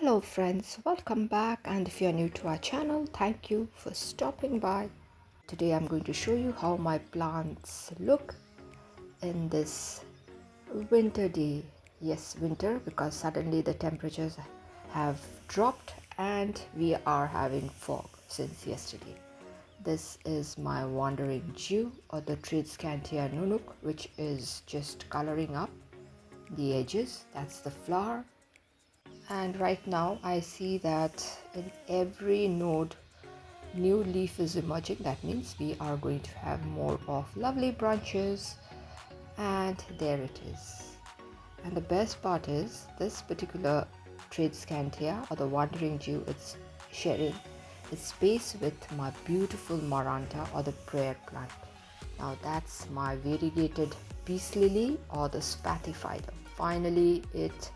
Hello friends, welcome back, and if you are new to our channel, thank you for stopping by. Today I'm going to show you how my plants look in this winter day. Yes, winter, because suddenly the temperatures have dropped and we are having fog since yesterday. This is my wandering Jew, or the Tradescantia nunuk, which is just coloring up the edges. That's the flower. And right now I see that in every node new leaf is emerging. That means we are going to have more of lovely branches, and there it is. And the best part is this particular Tradescantia, or the wandering Jew, it's sharing its space with my beautiful Maranta, or the prayer plant. Now that's my variegated peace lily, or the spathiphyllum. Finally it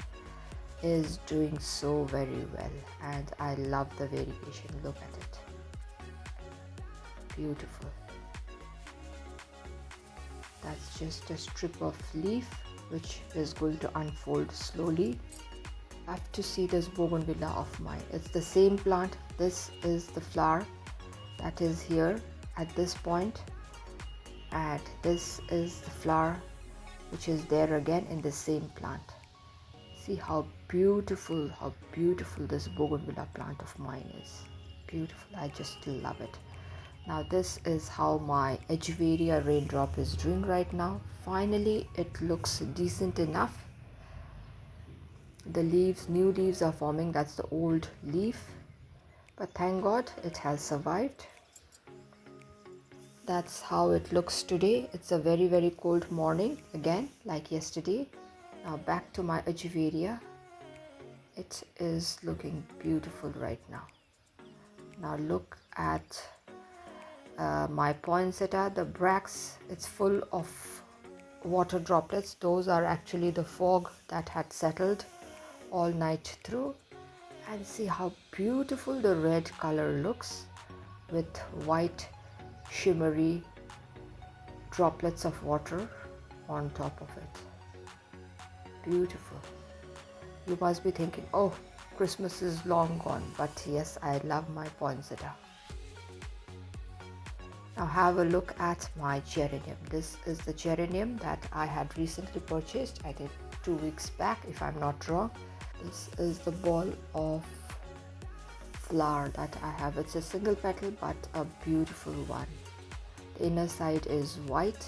is doing so very well, and I love the variegation. Look at it, beautiful. That's just a strip of leaf which is going to unfold slowly. I have to see this bougainvillea of mine. It's the same plant. This is the flower that is here at this point, and this is the flower which is there again in the same plant. See how beautiful this bougainvillea plant of mine is. Beautiful, I just love it. Now this is how my Echeveria raindrop is doing right now. Finally it looks decent enough. The leaves, new leaves are forming. That's the old leaf, but thank God it has survived. That's how it looks today. It's a very cold morning again, like yesterday. Now back to my Echeveria. It is looking beautiful right now. Now look at my poinsettia, the bracts. It's full of water droplets. Those are actually the fog that had settled all night through. And see how beautiful the red color looks with white shimmery droplets of water on top of it. Beautiful. You must be thinking, oh, Christmas is long gone, but yes, I love my poinsettia. Now have a look at my geranium. This is the geranium that I had recently purchased, I think 2 weeks back if I'm not wrong. This is the ball of flower that I have. It's a single petal but a beautiful one. The inner side is white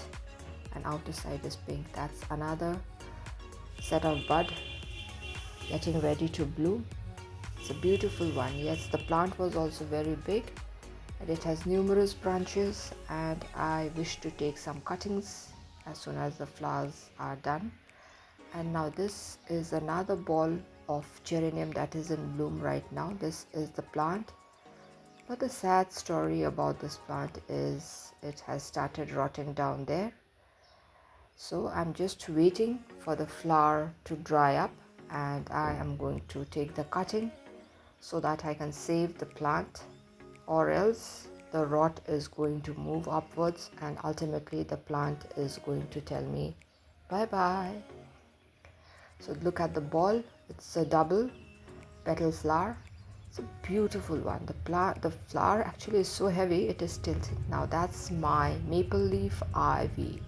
and outer side is pink. That's another set of bud getting ready to bloom. It's a beautiful one. Yes, the plant was also very big and it has numerous branches, and I wish to take some cuttings as soon as the flowers are done. And now this is another ball of geranium that is in bloom right now. This is the plant, but the sad story about this plant is it has started rotting down there. So I'm just waiting for the flower to dry up, and I am going to take the cutting so that I can save the plant, or else the rot is going to move upwards and ultimately the plant is going to tell me bye bye. So look at the ball. It's a double petal flower. It's a beautiful one. The flower actually is so heavy it is tilting. Now that's my maple leaf ivy.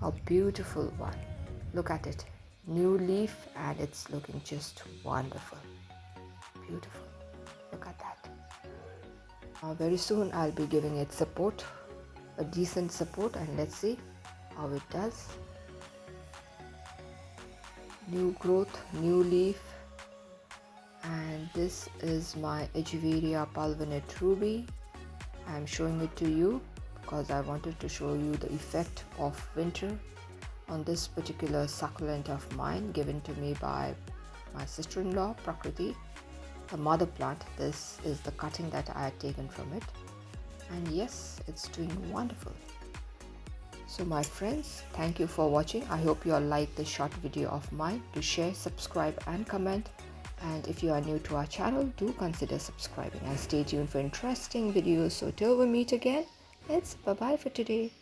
A beautiful one. Look at it. New leaf, and it's looking just wonderful. Beautiful. Look at that. Now very soon I'll be giving it support, a decent support, and let's see how it does. New growth, new leaf. And this is my Echeveria pulvinate ruby. I'm showing it to you because I wanted to show you the effect of winter on this particular succulent of mine, given to me by my sister-in-law Prakriti, the mother plant. This is the cutting that I had taken from it, and yes, it's doing wonderful. So my friends, thank you for watching. I hope you all like this short video of mine. Do share, subscribe and comment, and if you are new to our channel, do consider subscribing and stay tuned for interesting videos. So till we meet again, it's bye bye for today.